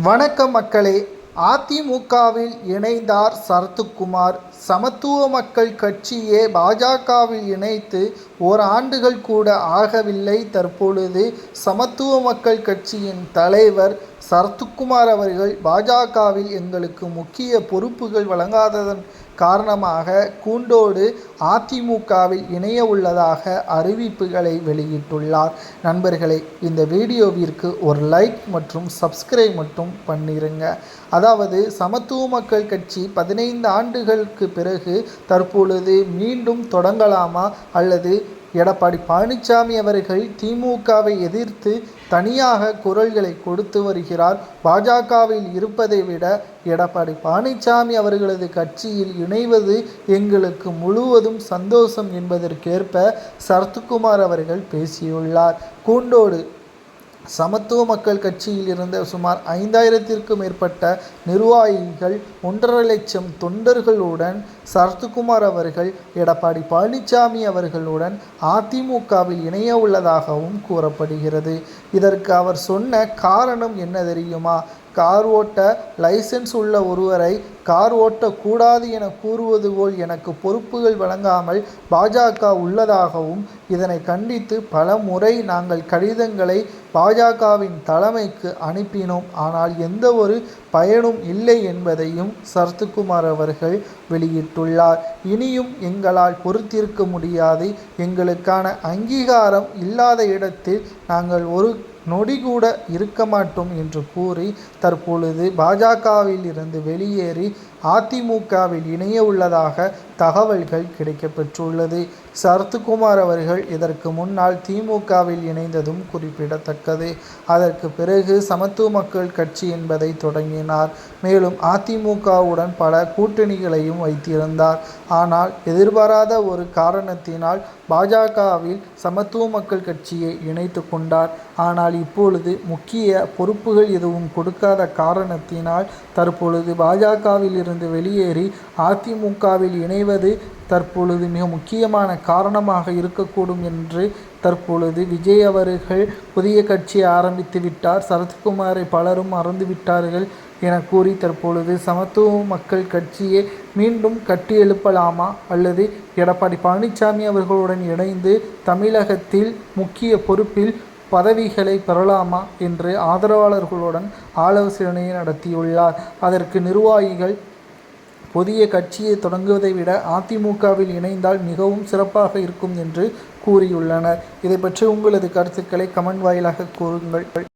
வணக்கம் மக்களே. அதிமுகவில் இணைந்தார் சரத்குமார். சமத்துவ மக்கள் கட்சியே பாஜகவில் இணைத்து ஓராண்டுகள் கூட ஆகவில்லை. தற்பொழுது சமத்துவ மக்கள் கட்சியின் தலைவர் சரத்குமார் அவர்கள் பாஜகவில் எங்களுக்கு முக்கிய பொறுப்புகள் வழங்காததன் காரணமாக கூண்டோடு அதிமுகவில் இணைய உள்ளதாக அறிவிப்புகளை வெளியிட்டுள்ளார். நண்பர்களே, இந்த வீடியோவிற்கு ஒரு லைக் மற்றும் சப்ஸ்கிரைப் மட்டும் பண்ணிருங்க. அதாவது சமத்துவ மக்கள் கட்சி 15 ஆண்டுகளுக்கு பிறகு தற்பொழுது மீண்டும் தொடங்கலாமா, அல்லது எடப்பாடி பழனிசாமி அவர்கள் திமுகவை எதிர்த்து தனியாக குரல்களை கொடுத்து வருகிறார். பாஜகவில் இருப்பதை விட எடப்பாடி பழனிசாமி அவர்களது கட்சியில் இணைவது எங்களுக்கு முழுவதும் சந்தோஷம் என்பதற்கேற்ப சரத்குமார் அவர்கள் பேசியுள்ளார். கூண்டோடு சமத்துவ மக்கள் கட்சியில் இருந்த சுமார் 5000த்திற்கும் மேற்பட்ட நிர்வாகிகள், 1.5 லட்சம் தொண்டர்களுடன் சரத்குமார் அவர்கள் எடப்பாடி பழனிசாமி அவர்களுடன் அதிமுகவில் இணைய உள்ளதாகவும் கூறப்படுகிறது. இதற்கு அவர் சொன்ன காரணம் என்ன தெரியுமா? கார் ஓட்ட லைசன்ஸ் உள்ள ஒருவரை கார் ஓட்டக்கூடாது என கூறுவது போல் எனக்கு பொறுப்புகள் வழங்காமல் பாஜக உள்ளதாகவும், இதனை கண்டித்து பல முறை நாங்கள் கடிதங்களை பாஜகவின் தலைமைக்கு அனுப்பினோம், ஆனால் எந்த ஒரு பயனும் இல்லை என்பதையும் சரத்குமார் அவர்கள் வெளியிட்டுள்ளார். இனியும் எங்களால் பொறுத்திருக்க முடியாது. எங்களுக்கான அங்கீகாரம் இல்லாத இடத்தில் நாங்கள் ஒரு நொடி கூட இருக்க மாட்டோம் என்று கூறி தற்பொழுது பாஜகவில் இருந்து வெளியேறி அதிமுகவில் இணைய உள்ளதாக தகவல்கள் கிடைக்கப்பெற்றுள்ளது. சரத்குமார் அவர்கள் இதற்கு முன்னால் திமுகவில் இணைந்ததும் குறிப்பிடத்தக்கது. அதற்கு பிறகு சமத்துவ மக்கள் கட்சி என்பதை தொடங்கினார். மேலும் அதிமுகவுடன் பல கூட்டணிகளையும் வைத்திருந்தார். ஆனால் எதிர்பாராத ஒரு காரணத்தினால் பாஜகவில் சமத்துவ மக்கள் கட்சியை இணைத்து கொண்டார். ஆனால் இப்பொழுது முக்கிய பொறுப்புகள் எதுவும் கொடுக்காத காரணத்தினால் தற்பொழுது பாஜகவில் இருந்து வெளியேறி அதிமுகவில் இணைவது தற்பொழுது மிக முக்கியமான காரணமாக இருக்கக்கூடும் என்று தற்பொழுது விஜய் அவர்கள் புதிய கட்சியை ஆரம்பித்து விட்டார். சரத்குமாரை பலரும் மறந்துவிட்டார்கள் என கூறி தற்பொழுது சமத்துவ மக்கள் கட்சியை மீண்டும் கட்டி எழுப்பலாமா, அல்லது எடப்பாடி பழனிசாமி அவர்களுடன் இணைந்து தமிழகத்தில் முக்கிய பொறுப்பில் பதவிகளை பெறலாமா என்று ஆதரவாளர்களுடன் ஆலோசனையை நடத்தியுள்ளார். அதற்கு நிர்வாகிகள் புதிய கட்சியை தொடங்குவதை விட அதிமுகவில் இணைந்தால் மிகவும் சிறப்பாக இருக்கும் என்று கூறியுள்ளனர். இதை பற்றி உங்களது கருத்துக்களை கமெண்ட் வாயிலாக கூறுங்கள்.